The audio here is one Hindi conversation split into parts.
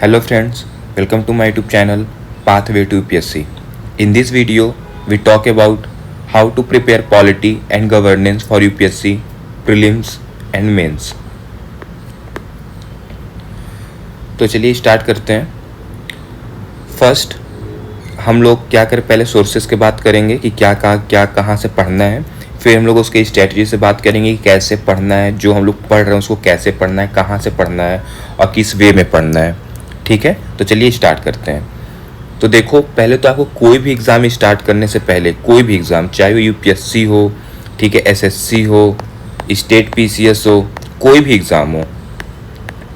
Hello friends, welcome to my YouTube channel Pathway to UPSC. In this video, we talk about how to prepare polity and governance for UPSC prelims and mains. तो चलिए स्टार्ट करते हैं. फर्स्ट हम लोग क्या करें, पहले सोर्सेज की बात करेंगे कि क्या कहाँ से पढ़ना है. फिर हम लोग उसके स्ट्रेटजी से बात करेंगे कि कैसे पढ़ना है, जो हम लोग पढ़ रहे हैं उसको कैसे पढ़ना है, कहाँ से पढ़ना है और किस वे में पढ़ना है. ठीक है, तो चलिए स्टार्ट करते हैं. तो देखो, पहले तो आपको कोई भी एग्ज़ाम स्टार्ट करने से पहले, कोई भी एग्ज़ाम, चाहे वो यूपीएससी हो, ठीक है, एसएससी हो, स्टेट पीसीएस हो, कोई भी एग्ज़ाम हो,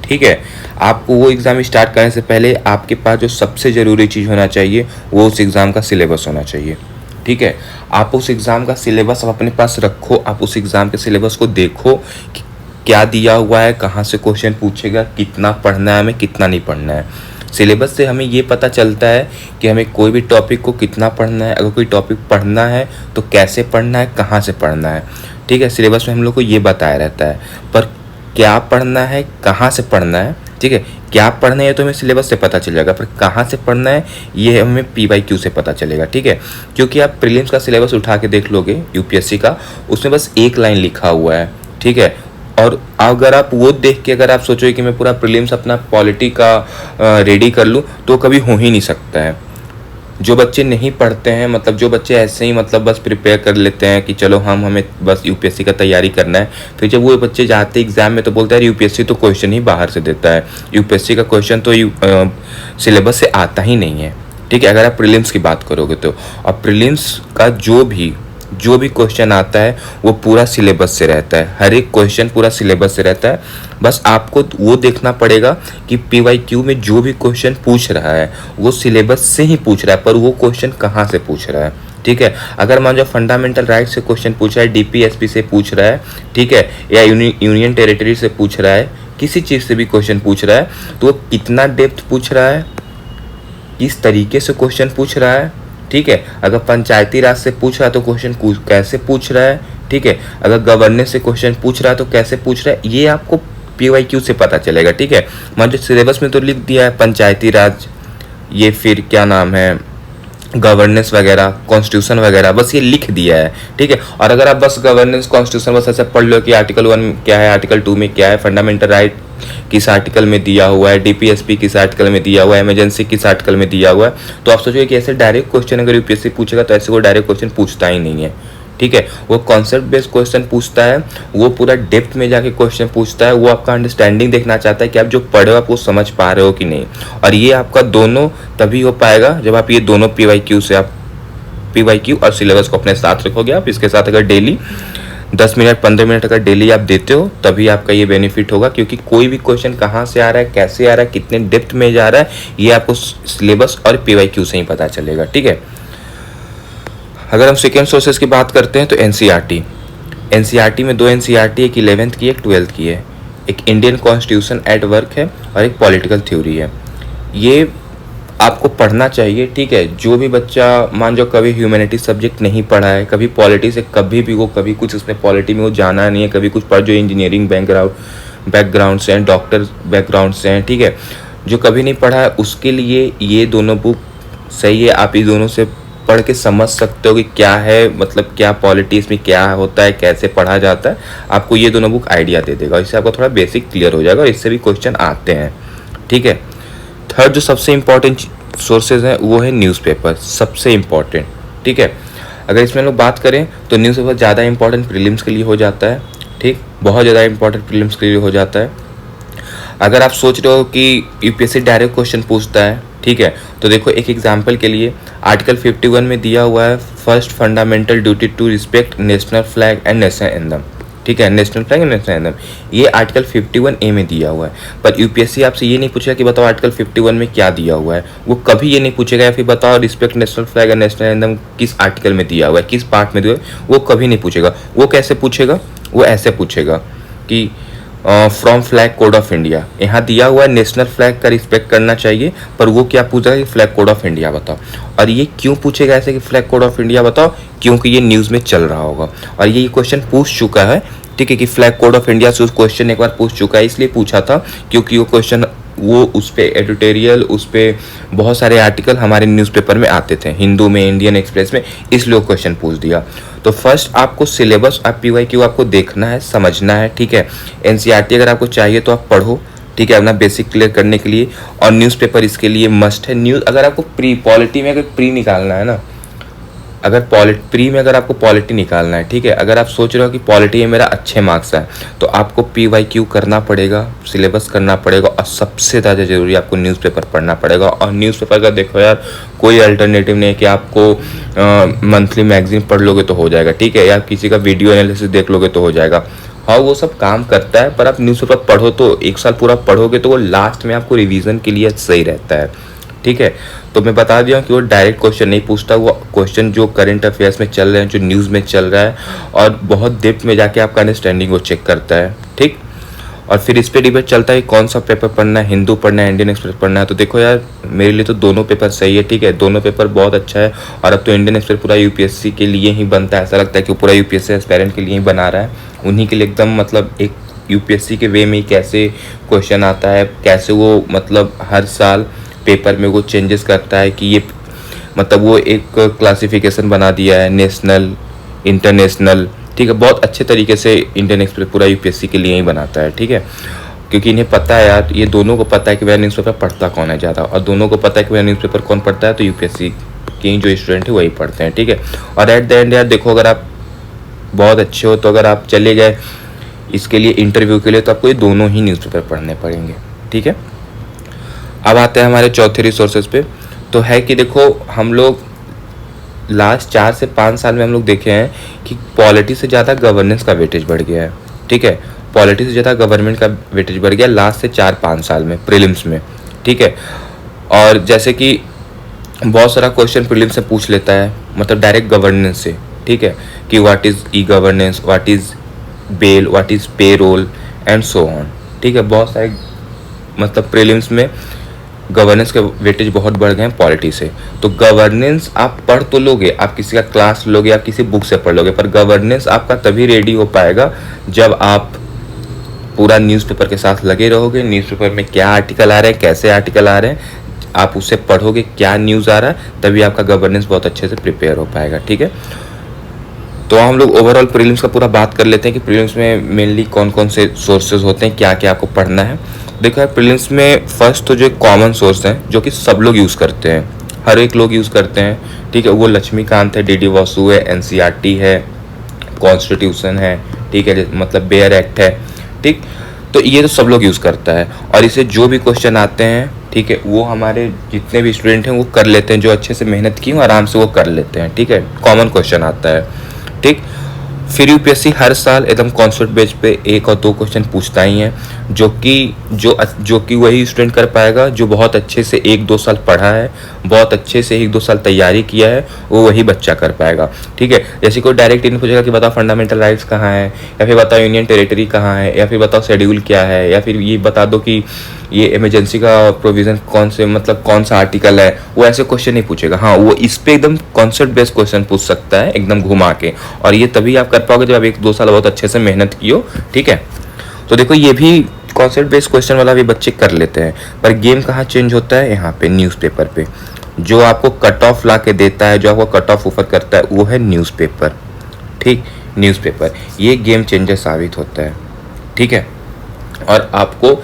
ठीक है, आपको वो एग्ज़ाम स्टार्ट करने से पहले आपके पास जो सबसे ज़रूरी चीज़ होना चाहिए वो उस एग्ज़ाम का सिलेबस होना चाहिए. ठीक है, आप उस एग्ज़ाम का सिलेबस आप अपने पास रखो. आप उस एग्ज़ाम के सिलेबस को देखो कि क्या दिया हुआ है, कहाँ से क्वेश्चन पूछेगा, कितना पढ़ना है, हमें कितना नहीं पढ़ना है. सिलेबस से हमें ये पता चलता है कि हमें कोई भी टॉपिक को कितना पढ़ना है, अगर कोई टॉपिक पढ़ना है तो कैसे पढ़ना है, कहाँ से पढ़ना है. ठीक है, सिलेबस में हम लोग को ये बताया रहता है, पर क्या पढ़ना है, कहाँ से पढ़ना है, ठीक है, क्या पढ़ना है तो हमें सिलेबस से पता चल जाएगा, पर कहाँ से पढ़ना है ये हमें PYQ से पता चलेगा. ठीक है, क्योंकि आप प्रीलिम्स का सिलेबस उठा के देख लोगे यूपीएससी का, उसमें बस एक लाइन लिखा हुआ है. ठीक है, और अगर आप वो देख के अगर आप सोचो कि मैं पूरा प्रीलिम्स अपना पॉलिटी का रेडी कर लूँ तो कभी हो ही नहीं सकता है. जो बच्चे नहीं पढ़ते हैं, मतलब जो बच्चे ऐसे ही मतलब बस प्रिपेयर कर लेते हैं कि चलो हमें बस यूपीएससी का तैयारी करना है, फिर जब वो बच्चे जाते हैं एग्ज़ाम में तो बोलते हैं यूपीएससी तो क्वेश्चन ही बाहर से देता है, यूपीएससी का क्वेश्चन तो सिलेबस से आता ही नहीं है. ठीक है, अगर आप प्रीलिम्स की बात करोगे तो, और प्रीलिम्स का जो भी क्वेश्चन आता है वो पूरा सिलेबस से रहता है. हर एक क्वेश्चन पूरा सिलेबस से रहता है. बस आपको वो देखना पड़ेगा कि PYQ में जो भी क्वेश्चन पूछ रहा है वो सिलेबस से ही पूछ रहा है, पर वो क्वेश्चन कहाँ से पूछ रहा है. ठीक है, अगर मान लो फंडामेंटल राइट से क्वेश्चन पूछ रहा है, DPSP से पूछ रहा है, ठीक है, या यूनियन टेरिटरी से पूछ रहा है, किसी चीज़ से भी क्वेश्चन पूछ रहा है, तो वो कितना डेप्थ पूछ रहा है, किस तरीके से क्वेश्चन पूछ रहा है. ठीक है, अगर पंचायती राज से पूछ रहा है तो क्वेश्चन कैसे पूछ रहा है. ठीक है, अगर गवर्नेंस से क्वेश्चन पूछ रहा है तो कैसे पूछ रहा है, ये आपको PYQ से पता चलेगा. ठीक है, मान जो सिलेबस में तो लिख दिया है पंचायती राज, ये फिर क्या नाम है, गवर्नेंस वगैरह, कॉन्स्टिट्यूशन वगैरह, बस ये लिख दिया है. ठीक है, और अगर आप बस गवर्नेंस कॉन्स्टिट्यूशन बस ऐसे पढ़ लो कि आर्टिकल 1 क्या है, आर्टिकल 2 में क्या है, फंडामेंटल राइट किस आर्टिकल में दिया हुआ है, DPSP किस आर्टिकल में दिया हुआ है, इमरजेंसी किस आर्टिकल में दिया हुआ है, तो आप सोचोगे कि ऐसे डायरेक्ट क्वेश्चन अगर यूपीएससी पूछेगा तो ऐसे वो डायरेक्ट क्वेश्चन पूछता ही नहीं है. ठीक है, वो कॉन्सेप्ट बेस्ड क्वेश्चन पूछता है, वो पूरा डेप्थ में जाके क्वेश्चन पूछता है, वो आपका अंडरस्टैंडिंग देखना चाहता है कि आप जो पढ़े हो आप वो समझ पा रहे हो कि नहीं. और ये आपका दोनों तभी हो पाएगा जब आप ये दोनों PYQ और सिलेबस को अपने साथ रखोगे. आप इसके साथ अगर डेली 10 मिनट 15 मिनट अगर डेली आप देते हो तभी आपका ये बेनिफिट होगा, क्योंकि कोई भी क्वेश्चन कहाँ से आ रहा है, कैसे आ रहा है, कितने डेप्थ में जा रहा है, ये आपको सिलेबस और PYQ से ही पता चलेगा. ठीक है, अगर हम सेकेंड सोर्सेज की बात करते हैं तो NCERT में 2 NCERT, एक 11th की, एक 12th की है. एक इंडियन कॉन्स्टिट्यूशन एट वर्क है और एक पॉलिटिकल थ्योरी है. ये आपको पढ़ना चाहिए. ठीक है, जो भी बच्चा मान जो कभी ह्यूमैनिटीज सब्जेक्ट नहीं पढ़ा है, कभी पॉलिटी से कभी कुछ उसने पॉलिटी में वो जाना नहीं है, कभी कुछ पढ़, जो इंजीनियरिंग बैकग्राउंड से हैं, डॉक्टर बैकग्राउंड से हैं, ठीक है, जो कभी नहीं पढ़ा है उसके लिए ये दोनों बुक सही है. आप इस दोनों से पढ़ के समझ सकते हो कि क्या है, मतलब क्या पॉलिटी इसमें क्या होता है, कैसे पढ़ा जाता है. आपको ये दोनों बुक आइडिया दे देगा, इससे आपको थोड़ा बेसिक क्लियर हो जाएगा और इससे भी क्वेश्चन आते हैं. ठीक है, थर्ड जो सबसे इम्पॉर्टेंट सोर्सेज हैं वो है न्यूज़पेपर, सबसे इम्पॉर्टेंट. ठीक है, अगर इसमें लोग बात करें तो न्यूज़पेपर ज़्यादा इम्पॉर्टेंट प्रीलिम्स के लिए हो जाता है. ठीक, बहुत ज़्यादा इम्पॉर्टेंट प्रीलिम्स के लिए हो जाता है. अगर आप सोच रहे हो कि यूपीएससी डायरेक्ट क्वेश्चन पूछता है, ठीक है, तो देखो एक एग्जांपल के लिए आर्टिकल 51 में दिया हुआ है, first fundamental duty to respect national flag and national anthem. ठीक है, national flag and national anthem, ये आर्टिकल 51A में दिया हुआ है. पर यूपीएससी आपसे ये नहीं पूछेगा कि बताओ आर्टिकल 51 में क्या दिया हुआ है, वो कभी ये नहीं पूछेगा, या फिर बताओ respect national flag and national anthem किस आर्टिकल में दिया हुआ है, किस पार्ट में दिया हुआ है, वो कभी नहीं पूछेगा. वो कैसे पूछेगा, वो ऐसे पूछेगा कि from flag code of India, यहाँ दिया हुआ है नेशनल फ्लैग का रिस्पेक्ट करना चाहिए, पर वो क्या पूछेगा कि फ्लैग कोड ऑफ इंडिया बताओ. और ये क्यों पूछेगा ऐसे कि फ्लैग कोड ऑफ इंडिया बताओ, क्योंकि ये न्यूज़ में चल रहा होगा और ये क्वेश्चन पूछ चुका है. ठीक है, कि फ्लैग कोड ऑफ इंडिया से उस क्वेश्चन एक बार पूछ चुका है, इसलिए पूछा था क्योंकि वो क्वेश्चन वो उस पर एडिटोरियल, उस पर बहुत सारे आर्टिकल हमारे न्यूज़पेपर में आते थे, हिंदू में, इंडियन एक्सप्रेस में, इसलिए क्वेश्चन पूछ दिया। तो फर्स्ट आपको सिलेबस आप PYQ आपको देखना है, समझना है, ठीक है। NCERT अगर आपको चाहिए तो आप पढ़ो, ठीक है, अपना बेसिक क्लियर करने के लिए। और न्यूज़पेपर इसके लिए मस्ट है। न्यूज़ अगर आपको पॉलिटी में अगर प्री निकालना है ना, अगर प्री में अगर आपको पॉलिटी निकालना है, ठीक है, अगर आप सोच रहे हो कि पॉलिटी में मेरा अच्छे मार्क्स है, तो आपको PYQ करना पड़ेगा, सिलेबस करना पड़ेगा, और सबसे ज़्यादा ज़रूरी आपको न्यूज़पेपर पढ़ना पड़ेगा। और न्यूज़पेपर का देखो यार, कोई अल्टरनेटिव नहीं है कि आपको मंथली मैगजीन पढ़ लोगे तो हो जाएगा, ठीक है, या किसी का वीडियो एनालिसिस देख लोगे तो हो जाएगा। हाँ, वो सब काम करता है, पर आप न्यूज़पेपर पढ़ो तो 1 साल पूरा पढ़ोगे तो वो लास्ट में आपको रिवीजन के लिए सही रहता है, ठीक है। तो मैं बता दिया कि वो डायरेक्ट क्वेश्चन नहीं पूछता, वो क्वेश्चन जो करंट अफेयर्स में चल रहे हैं, जो न्यूज़ में चल रहा है, और बहुत डेप्थ में जाके आपका अंडरस्टैंडिंग वो चेक करता है, ठीक। और फिर इस पे डिबेट चलता है कि कौन सा पेपर पढ़ना है, हिंदू पढ़ना है, इंडियन एक्सप्रेस पढ़ना है। तो देखो यार, मेरे लिए तो दोनों पेपर सही है, ठीक है, दोनों पेपर बहुत अच्छा है। और अब तो इंडियन एक्सप्रेस पूरा UPSC के लिए ही बनता है, ऐसा लगता है कि पूरा UPSC एस्पायरेंट के लिए ही बना रहा है, उन्हीं के लिए एकदम, मतलब एक UPSC के वे में कैसे क्वेश्चन आता है, कैसे वो मतलब हर साल पेपर में वो चेंजेस करता है कि ये मतलब वो एक क्लासिफिकेशन बना दिया है, नेशनल, इंटरनेशनल, ठीक है। बहुत अच्छे तरीके से इंडियन एक्सप्रेस पूरा UPSC के लिए ही बनाता है, ठीक है, क्योंकि इन्हें पता है यार, ये दोनों को पता है कि वह न्यूज़पेपर पढ़ता कौन है ज़्यादा, और दोनों को पता है कि वह न्यूज़पेपर कौन पढ़ता है, तो UPSC के जो स्टूडेंट है वही पढ़ते हैं, ठीक है। और एट द एंड यार देखो, अगर आप बहुत अच्छे हो तो अगर आप चले गए इसके लिए इंटरव्यू के लिए, तो आपको ये दोनों ही न्यूज़पेपर पढ़ने पड़ेंगे, ठीक है। अब आते हैं हमारे चौथे रिसोर्सेज पे। तो है कि देखो, हम लोग लास्ट 4 से 5 साल में हम लोग देखे हैं कि पॉलिटी से ज़्यादा गवर्नेंस का वेटेज बढ़ गया है, ठीक है, पॉलिटी से ज़्यादा गवर्नमेंट का वेटेज बढ़ गया लास्ट से 4-5 साल में प्रीलिम्स में, ठीक है। और जैसे कि बहुत सारा क्वेश्चन प्रीलिम्स से पूछ लेता है, मतलब डायरेक्ट गवर्नेंस से, ठीक है, कि what is e governance, what is bell, what is payroll and so on, ठीक है। बहुत सारे मतलब प्रीलिम्स में गवर्नेंस के वेटेज बहुत बढ़ गए हैं पॉलिटी से। तो गवर्नेंस आप पढ़ तो लोगे, आप किसी का क्लास लोगे, आप किसी बुक से पढ़ लोगे, पर गवर्नेंस आपका तभी रेडी हो पाएगा जब आप पूरा न्यूज़पेपर के साथ लगे रहोगे। न्यूज़पेपर में क्या आर्टिकल आ रहे हैं, कैसे आर्टिकल आ रहे हैं, आप उससे पढ़ोगे, क्या न्यूज़ आ रहा है, तभी आपका गवर्नेंस बहुत अच्छे से प्रिपेयर हो पाएगा, ठीक है। तो हम लोग ओवरऑल प्रीलिम्स का पूरा बात कर लेते हैं कि प्रीलिम्स में मेनली कौन कौन से सोर्सेज होते हैं, क्या क्या आपको पढ़ना है। देखो यार, प्रीलिम्स में फर्स्ट तो जो कॉमन सोर्स हैं, जो कि सब लोग यूज़ करते हैं, हर एक लोग यूज़ करते हैं, ठीक है, वो लक्ष्मीकांत है, DD वासु है, NCERT है, कॉन्स्टिट्यूशन है, ठीक है, मतलब बेयर एक्ट है, ठीक। तो ये तो सब लोग यूज़ करता है, और इसे जो भी क्वेश्चन आते हैं, ठीक है, वो हमारे जितने भी स्टूडेंट हैं वो कर लेते हैं, जो अच्छे से मेहनत की हो आराम से वो कर लेते हैं, ठीक है, कॉमन क्वेश्चन आता है, ठीक। फिर UPSC हर साल एकदम कॉन्सेप्ट बेस पे 1 और 2 क्वेश्चन पूछता ही है, जो कि वही स्टूडेंट कर पाएगा जो बहुत अच्छे से 1-2 साल पढ़ा है, बहुत अच्छे से 1-2 साल तैयारी किया है, वो वही बच्चा कर पाएगा, ठीक है। जैसे कोई डायरेक्ट इन पूछेगा कि बताओ फंडामेंटल राइट्स कहाँ है, या फिर बताओ यूनियन टेरिटरी कहाँ है, या फिर बताओ शेड्यूल क्या है, या फिर ये बता दो कि ये इमरजेंसी का प्रोविज़न कौन से, मतलब कौन सा आर्टिकल है, वो ऐसे क्वेश्चन नहीं पूछेगा। हाँ, वो इस पे एकदम कॉन्सेप्ट बेस्ड क्वेश्चन पूछ सकता है एकदम घुमा के, और ये तभी आप कर पाओगे जब आप 1-2 साल बहुत अच्छे से मेहनत की हो, ठीक है। तो देखो, ये भी कॉन्सेप्ट बेस्ड क्वेश्चन वाला भी बच्चे कर लेते हैं, पर गेम कहाँ चेंज होता है, यहाँ पे न्यूज़पेपर पे। जो आपको कट ऑफ ला के देता है, जो आपको कट ऑफ ऑफर करता है, वो है न्यूज़पेपर, ठीक। न्यूज़पेपर ये गेम चेंजर साबित होता है, ठीक है। और आपको,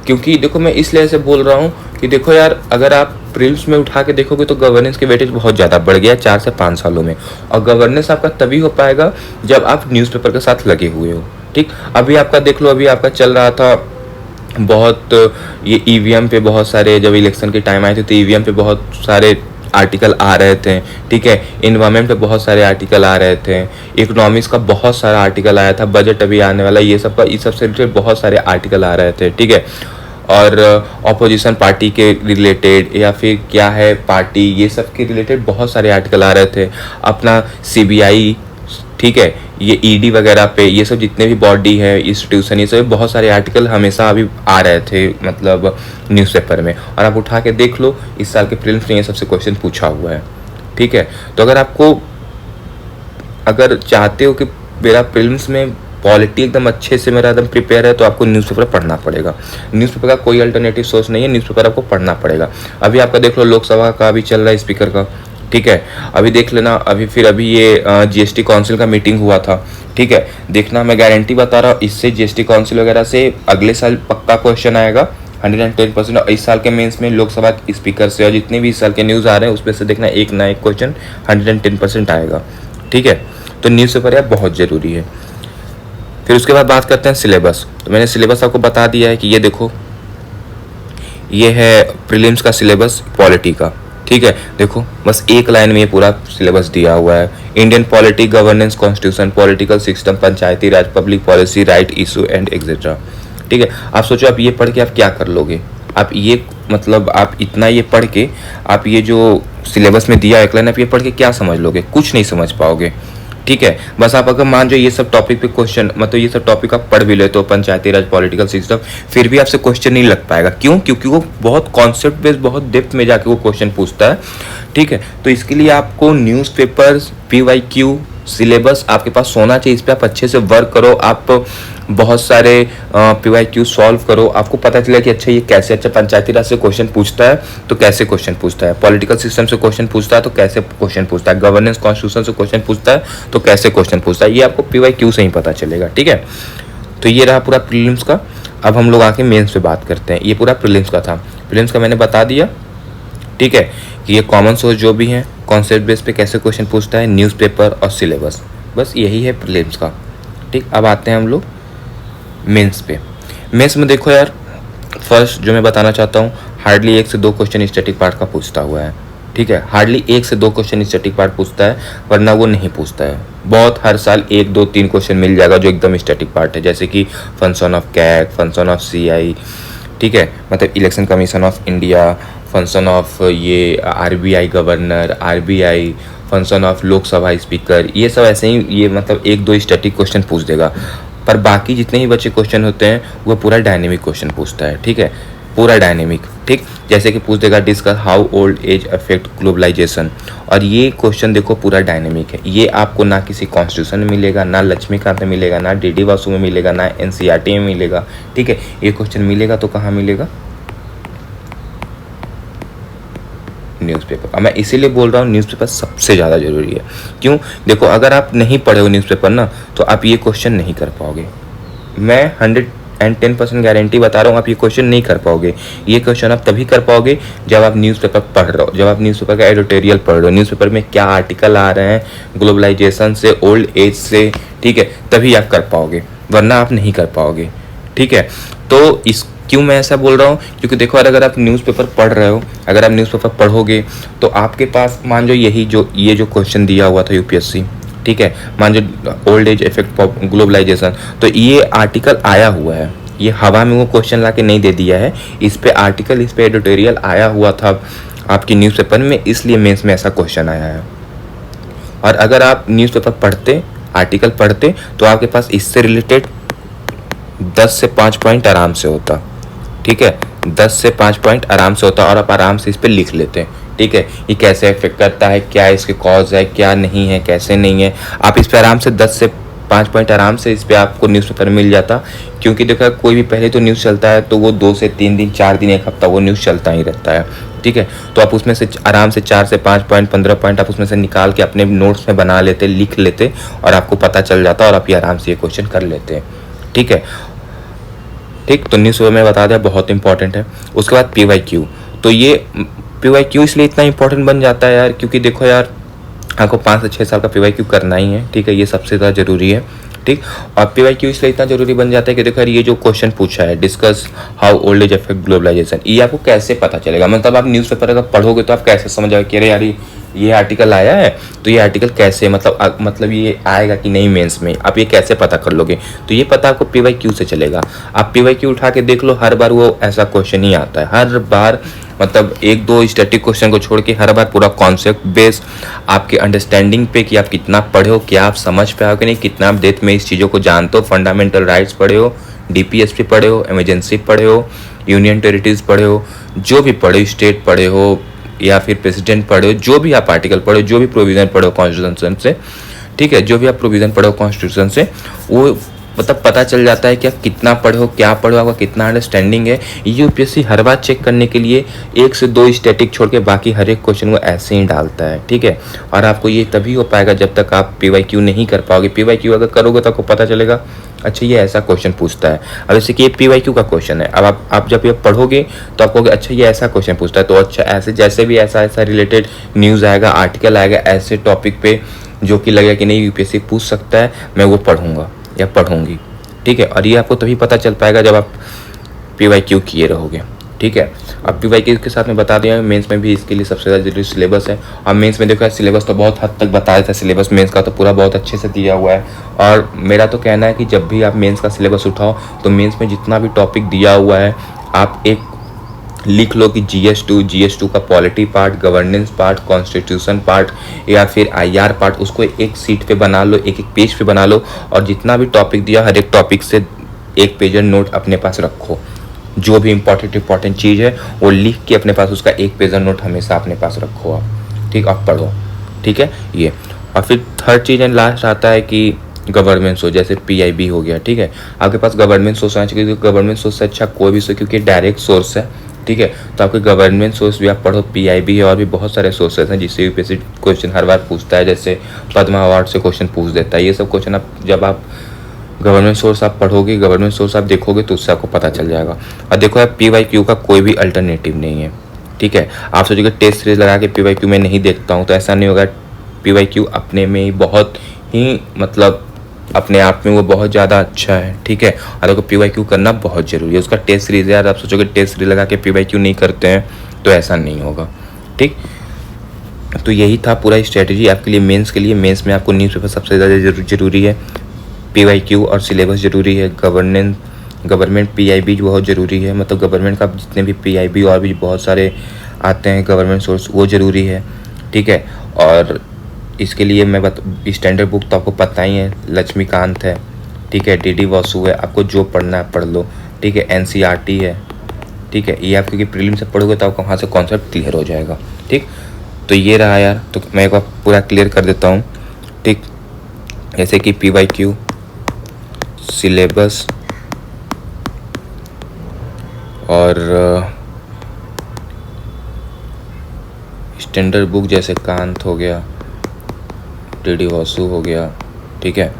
क्योंकि देखो मैं इसलिए ऐसे बोल रहा हूँ कि देखो यार, अगर आप प्रीलिम्स में उठा के देखोगे तो गवर्नेंस के वेटेज बहुत ज़्यादा बढ़ गया है 4 से 5 सालों में, और गवर्नेंस आपका तभी हो पाएगा जब आप न्यूज़पेपर के साथ लगे हुए हो, ठीक। अभी आपका देख लो, अभी आपका चल रहा था बहुत ये EVM पे बहुत सारे, जब इलेक्शन के टाइम आए थे तो EVM पे बहुत सारे आर्टिकल आ रहे थे, ठीक है, इन्वायरमेंट पे बहुत सारे आर्टिकल आ रहे थे, इकोनॉमिक्स का बहुत सारा आर्टिकल आया था, बजट अभी आने वाला, ये सब का, इस सब से रिलेटेड बहुत सारे आर्टिकल आ रहे थे, ठीक है। और ऑपोजिशन पार्टी के रिलेटेड या फिर क्या है पार्टी, ये सब के रिलेटेड बहुत सारे आर्टिकल आ रहे थे, अपना CBI, ठीक है, ये ED वगैरह पे, ये सब जितने भी बॉडी है, इंस्टीट्यूशन, ये सब बहुत सारे आर्टिकल हमेशा अभी आ रहे थे मतलब न्यूज़पेपर में, और आप उठा के देख लो इस साल के प्रीलिम्स में ये सबसे क्वेश्चन पूछा हुआ है, ठीक है। तो अगर चाहते हो कि मेरा प्रीलिम्स में पॉलिटी एकदम अच्छे से मेरा एकदम प्रिपेयर है तो आपको न्यूज़पेपर पढ़ना पड़ेगा। न्यूज़पेपर का कोई अल्टरनेटिव सोर्स नहीं है, न्यूज़पेपर आपको पढ़ना पड़ेगा। अभी आपका देख लो लोकसभा का अभी चल रहा है स्पीकर का, ठीक है, अभी देख लेना। अभी ये जीएसटी काउंसिल का मीटिंग हुआ था, ठीक है, देखना, मैं गारंटी बता रहा हूँ इससे जीएसटी काउंसिल वगैरह से अगले साल पक्का क्वेश्चन आएगा 110%। और इस साल के मेंस में लोकसभा स्पीकर से और जितने भी इस साल के न्यूज़ आ रहे हैं उसमें से देखना एक ना एक क्वेश्चन 110% आएगा, ठीक है। तो न्यूज़पेपर यार बहुत ज़रूरी है। फिर उसके बाद बात करते हैं सिलेबस। तो मैंने सिलेबस आपको बता दिया है कि ये देखो, ये है प्रीलिम्स का सिलेबस पॉलिटी का, ठीक है। देखो बस एक लाइन में ये पूरा सिलेबस दिया हुआ है। Indian polity, governance, constitution, political system, Panchayati Raj, public policy, right issue and etcetera, ठीक है। आप सोचो आप ये पढ़ के आप क्या कर लोगे, आप ये मतलब आप इतना ये पढ़ के आप ये जो सिलेबस में दिया एक लाइन आप ये पढ़ के क्या समझ लोगे, कुछ नहीं समझ पाओगे, ठीक है। बस आप अगर मान जो ये सब टॉपिक पे क्वेश्चन मतलब ये सब टॉपिक आप पढ़ भी ले तो पंचायती राज, पॉलिटिकल सिस्टम, फिर भी आपसे क्वेश्चन नहीं लग पाएगा। क्यों? क्योंकि वो बहुत कॉन्सेप्ट बेस्ड, बहुत डेप्थ में जाके वो क्वेश्चन पूछता है, ठीक है। तो इसके लिए आपको न्यूज़पेपर्स, PYQ, सिलेबस आपके पास होना चाहिए। इस पर आप अच्छे से वर्क करो, आप बहुत सारे PYQ सॉल्व करो, आपको पता चले कि अच्छा ये कैसे, अच्छा पंचायती राज से क्वेश्चन पूछता है तो कैसे क्वेश्चन पूछता है, पॉलिटिकल सिस्टम से क्वेश्चन पूछता है तो कैसे क्वेश्चन पूछता है, गवर्नेंस कॉन्स्टिट्यूशन से क्वेश्चन पूछता है तो कैसे क्वेश्चन पूछता है, ये आपको PYQ से ही पता चलेगा, ठीक है। तो ये रहा पूरा प्रीलिम्स का। अब हम लोग आके मेंस पे बात करते हैं। ये पूरा प्रीलिम्स का था। प्रीलिम्स का मैंने बता दिया, ठीक है, कि ये कॉमन सोर्स जो भी है, कॉन्सेप्ट बेस पे कैसे क्वेश्चन पूछता है, न्यूज़पेपर और सिलेबस, बस यही है प्रीलिम्स का, ठीक। अब आते हैं हम लोग मेंस पे। मेंस में देखो यार, फर्स्ट जो मैं बताना चाहता हूँ, हार्डली 1 से 2 क्वेश्चन स्टैटिक पार्ट का पूछता हुआ है, ठीक है। हार्डली 1 से 2 क्वेश्चन स्टैटिक पार्ट पूछता है, वरना वो नहीं पूछता है। बहुत हर साल 1, 2, 3 क्वेश्चन मिल जाएगा जो एकदम स्टैटिक पार्ट है, जैसे कि function of CAG, function of CI, ठीक है, मतलब election commission of India, function of ये RBI governor, RBI, function of Lok Sabha speaker, ये सब ऐसे ही ये मतलब 1-2 स्टैटिक क्वेश्चन पूछ देगा। पर बाकी जितने ही बचे क्वेश्चन होते हैं वो पूरा डायनेमिक क्वेश्चन पूछता है, ठीक है, पूरा डायनेमिक, ठीक। जैसे कि पूछ देगा discuss how old age affect globalisation, और ये क्वेश्चन देखो पूरा डायनेमिक है। ये आपको ना किसी कॉन्स्टिट्यूशन में मिलेगा, ना लक्ष्मीकांत में मिलेगा, ना DD वासु में मिलेगा, ना NCERT में मिलेगा, ठीक है। ये क्वेश्चन मिलेगा तो कहाँ मिलेगा, न्यूज़पेपर। अब मैं इसीलिए बोल रहा हूँ न्यूज़पेपर सबसे ज़्यादा ज़रूरी है। क्यों? देखो अगर आप नहीं पढ़े हो न्यूज़पेपर ना तो आप ये क्वेश्चन नहीं कर पाओगे। मैं 110% गारंटी बता रहा हूँ, आप ये क्वेश्चन नहीं कर पाओगे। ये क्वेश्चन आप तभी कर पाओगे जब आप न्यूज़पेपर पढ़ रहे हो, जब आप न्यूज़पेपर का एडिटोरियल पढ़ रहे हो, न्यूज़पेपर में क्या आर्टिकल आ रहे हैं ग्लोबलाइजेशन से, ओल्ड एज से, ठीक है, तभी आप कर पाओगे, वरना आप नहीं कर पाओगे, ठीक है। तो इस क्यों मैं ऐसा बोल रहा हूँ, क्योंकि देखो अगर आप न्यूज़पेपर पढ़ रहे हो, अगर आप न्यूज़पेपर पढ़ोगे तो आपके पास मान जो ये जो क्वेश्चन दिया हुआ था UPSC, ठीक है, मान जो ओल्ड एज इफेक्ट ग्लोबलाइजेशन, तो ये आर्टिकल आया हुआ है, ये हवा में वो क्वेश्चन ला के नहीं दे दिया है, इस पे आर्टिकल, इस पे एडिटोरियल आया हुआ था आपकी न्यूज़पेपर में, इसलिए मेंस में ऐसा क्वेश्चन आया है। और अगर आप न्यूज़पेपर पढ़ते, आर्टिकल पढ़ते, तो आपके पास इससे रिलेटेड 10 से 5 पॉइंट आराम से होता, ठीक है, 10 से 5 पॉइंट आराम से होता और आप आराम से इस पे लिख लेते हैं, ठीक है। ये कैसे इफेक्ट करता है, क्या इसके कॉज है, क्या नहीं है, कैसे नहीं है, आप इस पे आराम से 10 से 5 पॉइंट आराम से इस पे आपको न्यूज़पेपर मिल जाता। क्योंकि देखो कोई भी पहले तो न्यूज़ चलता है तो वो 2 से 3 दिन, 4 दिन, 1 हफ्ता वो न्यूज़ चलता ही रहता है, ठीक है। तो आप उसमें से आराम से 4 से 5 पॉइंट, 15 पॉइंट आप उसमें से निकाल के अपने नोट्स में बना लेते, लिख लेते और आपको पता चल जाता और आप ये आराम से ये क्वेश्चन कर लेते हैं, ठीक है, ठीक। तो न्यूज़पेपर में बता दिया बहुत इंपॉर्टेंट है। उसके बाद PYQ, तो ये PYQ इसलिए इतना इंपॉर्टेंट बन जाता है यार, क्योंकि देखो यार आपको 5 से 6 साल का PYQ करना ही है, ठीक है, ये सबसे ज़्यादा ज़रूरी है, ठीक। और PYQ इसलिए इतना ज़रूरी बन जाता है कि देखो यार ये जो क्वेश्चन पूछा है discuss how old age affect globalisation, ये आपको कैसे पता चलेगा, मतलब आप न्यूज़पेपर अगर पढ़ोगे तो आप कैसे समझ आओगे कि अरे यार ये आर्टिकल आया है तो ये आर्टिकल कैसे मतलब ये आएगा कि नहीं मेंस में, आप ये कैसे पता कर लोगे, तो ये पता आपको PYQ से चलेगा। आप PYQ उठा के देख लो, हर बार वो ऐसा क्वेश्चन ही आता है, हर बार, मतलब 1-2 स्टैटिक क्वेश्चन को छोड़ के हर बार पूरा कॉन्सेप्ट बेस आपके अंडरस्टैंडिंग पे कि आप कितना पढ़े हो, क्या आप समझ पाए हो कि नहीं, कितना आप डेप्थ में इस चीज़ों को जानते हो, फंडामेंटल राइट्स पढ़े हो, DPSP पढ़े हो, इमरजेंसी पढ़े हो, यूनियन टेरिटरीज पढ़े हो, जो भी पढ़े, स्टेट पढ़े हो या फिर प्रेसिडेंट पढ़े हो, जो भी आप आर्टिकल पढ़े हो, जो भी प्रोविज़न पढ़े हो कॉन्स्टिट्यूशन से, ठीक है, जो भी आप प्रोविज़न पढ़े हो कॉन्स्टिट्यूशन से, वो मतलब पता चल जाता है कि आप कितना पढ़े हो, क्या पढ़े हो, आपका कितना अंडरस्टैंडिंग है। यूपीएससी हर बार चेक करने के लिए 1 से 2 स्टैटिक छोड़ के बाकी हर एक क्वेश्चन वो ऐसे ही डालता है, ठीक है। और आपको ये तभी हो पाएगा जब तक आप PYQ नहीं कर पाओगे। PYQ अगर करोगे तो आपको पता चलेगा अच्छा ये ऐसा क्वेश्चन पूछता है। अब जैसे कि ये PYQ का क्वेश्चन है, अब आप जब ये पढ़ोगे तो आपको अच्छा ये ऐसा क्वेश्चन पूछता है, तो अच्छा ऐसे जैसे भी ऐसा रिलेटेड न्यूज़ आएगा, आर्टिकल आएगा ऐसे टॉपिक पे जो कि लगेगा कि नहीं यूपीएससी पूछ सकता है, मैं वो पढ़ूंगा या पढ़ूंगी, ठीक है। और ये आपको तभी पता चल पाएगा जब आप PYQ किए रहोगे, ठीक है। अब PYQ के साथ में बता दिया, मेंस में भी इसके लिए सबसे ज़्यादा जरूरी सिलेबस है। और मेंस में देखो सिलेबस तो बहुत हद तक बताया था, सिलेबस मेंस का तो पूरा बहुत अच्छे से दिया हुआ है। और मेरा तो कहना है कि जब भी आप मेंस का सिलेबस उठाओ तो मेंस में जितना भी टॉपिक दिया हुआ है आप एक लिख लो कि GS2 का polity part, governance part, constitution part या फिर IR पार्ट, उसको एक सीट पे बना लो, एक पेज पे बना लो। और जितना भी टॉपिक दिया हर एक टॉपिक से 1 पेज नोट अपने पास रखो। जो भी इंपॉर्टेंट चीज़ है वो लिख के अपने पास उसका 1 पेज नोट हमेशा अपने पास रखो आप, ठीक, आप पढ़ो, ठीक है ये। और फिर थर्ड चीज़ एंड लास्ट आता है कि गवर्नमेंट सोर्स, जैसे PIB हो गया, ठीक है। आपके पास गवर्नमेंट सोर्स आना चाहिए, क्योंकि गवर्नमेंट सोर्स से अच्छा कोई भी सोर्स, क्योंकि डायरेक्ट सोर्स है, ठीक है। तो आपके गवर्नमेंट सोर्स भी आप पढ़ो, PIB है और भी बहुत सारे सोर्सेज हैं जिससे यूपीएससी क्वेश्चन हर बार पूछता है। जैसे पद्मा अवार्ड से क्वेश्चन पूछ देता है। ये सब क्वेश्चन आप जब आप गवर्नमेंट सोर्स आप पढ़ोगे, गवर्नमेंट सोर्स आप देखोगे तो उससे आपको पता चल जाएगा। और देखो यार PYQ का कोई भी अल्टरनेटिव नहीं है, ठीक है। आप सोचोगे टेस्ट सीरीज लगा के PYQ में नहीं देखता हूँ, तो ऐसा नहीं होगा। PYQ अपने में ही बहुत ही मतलब अपने आप में वो बहुत ज़्यादा अच्छा है, ठीक है। और आपको PYQ करना बहुत ज़रूरी है। उसका टेस्ट सीरीज है यार, आप सोचोगे टेस्ट सीरीज लगा के PYQ नहीं करते हैं तो ऐसा नहीं होगा, ठीक। तो यही था पूरा स्ट्रेटजी आपके लिए मेंस के लिए। मेंस में आपको न्यूज़पेपर सबसे ज़्यादा ज़रूरी है, PYQ और सिलेबस ज़रूरी है, गवर्नमेंट PIB बहुत ज़रूरी है, मतलब गवर्नमेंट का जितने भी PIB और भी बहुत सारे आते हैं गवर्नमेंट सोर्स वो ज़रूरी है, ठीक है। और इसके लिए मैं स्टैंडर्ड बुक तो आपको पता ही है, लक्ष्मीकांत है, ठीक है, DD वासु है, आपको जो पढ़ना है पढ़ लो, ठीक है। NCERT है, ठीक है। ये आप क्योंकि प्रीलिम से पढ़ोगे तो आपको वहाँ से कॉन्सेप्ट क्लियर हो जाएगा, ठीक। तो ये रहा यार, तो मैं एक बार पूरा क्लियर कर देता हूँ, ठीक। जैसे कि PYQ, सिलेबस और स्टैंडर्ड बुक जैसे कांत हो गया, DD वासु हो गया, ठीक है।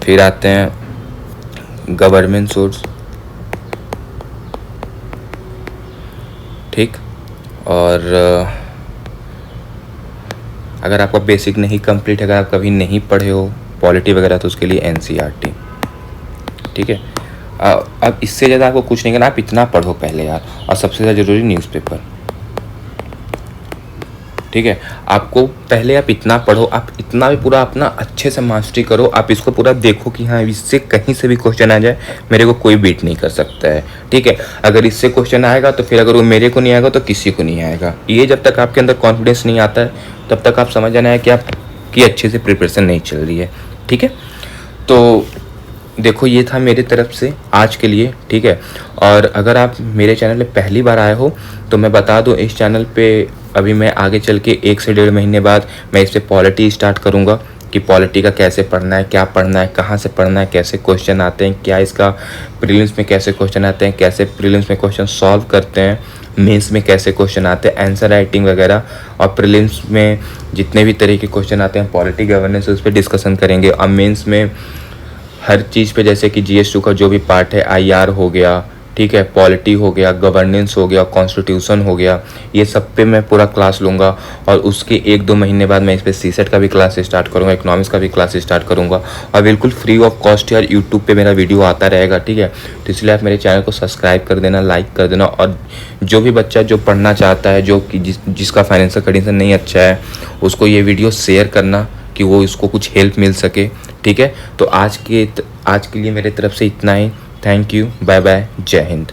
फिर आते हैं गवर्नमेंट सोर्स, ठीक। और अगर आपका बेसिक नहीं कंप्लीट है, अगर आप कभी नहीं पढ़े हो पॉलिटी वगैरह, तो उसके लिए NCERT, ठीक है। अब इससे ज़्यादा आपको कुछ नहीं करना, आप इतना पढ़ो पहले यार। और सबसे ज़्यादा ज़रूरी न्यूज़पेपर, ठीक है। आपको पहले आप इतना पढ़ो, आप इतना भी पूरा अपना अच्छे से मास्टरी करो। आप इसको पूरा देखो कि हाँ इससे कहीं से भी क्वेश्चन आ जाए मेरे को कोई बीट नहीं कर सकता है, ठीक है। अगर इससे क्वेश्चन आएगा तो फिर अगर वो मेरे को नहीं आएगा तो किसी को नहीं आएगा। ये जब तक आपके अंदर कॉन्फिडेंस नहीं आता है तब तक आप समझ जाना है कि आपकी अच्छे से प्रिपरेशन नहीं चल रही है, ठीक है। तो देखो ये था मेरी तरफ से आज के लिए, ठीक है। और अगर आप मेरे चैनल पे पहली बार आए हो तो मैं बता दूं, इस चैनल पे अभी मैं आगे चल के 1 से 1.5 महीने बाद मैं इस पर पॉलिटी स्टार्ट करूंगा कि पॉलिटी का कैसे पढ़ना है, क्या पढ़ना है, कहाँ से पढ़ना है, कैसे क्वेश्चन आते हैं, क्या इसका प्रीलिम्स में कैसे क्वेश्चन आते हैं, कैसे प्रीलिम्स में क्वेश्चन सॉल्व करते हैं, मेंस में कैसे क्वेश्चन आते हैं, आंसर राइटिंग वगैरह। और प्रीलिम्स में जितने भी तरह के क्वेश्चन आते हैं पॉलिटी गवर्नेंस उस पर डिस्कशन करेंगे। और मेंस में हर चीज़ पे, जैसे कि GS2 का जो भी पार्ट है, IR हो गया, ठीक है, पॉलिटी हो गया, गवर्नेंस हो गया, कॉन्स्टिट्यूशन हो गया, ये सब पे मैं पूरा क्लास लूँगा। और उसके 1-2 महीने बाद मैं इस पर CSET का भी क्लास स्टार्ट करूँगा, इकोनॉमिक्स का भी क्लास स्टार्ट करूँगा। और बिल्कुल फ्री ऑफ कॉस्ट यार यूट्यूब पे मेरा वीडियो आता रहेगा, ठीक है। तो इसलिए आप मेरे चैनल को सब्सक्राइब कर देना, लाइक कर देना। और जो भी बच्चा जो पढ़ना चाहता है, जो कि जिसका फाइनेंशियल कंडीशन नहीं अच्छा है, उसको ये वीडियो शेयर करना कि वो इसको कुछ हेल्प मिल सके, ठीक है। तो आज के लिए मेरे तरफ से इतना ही। थैंक यू, बाय बाय, जय हिंद।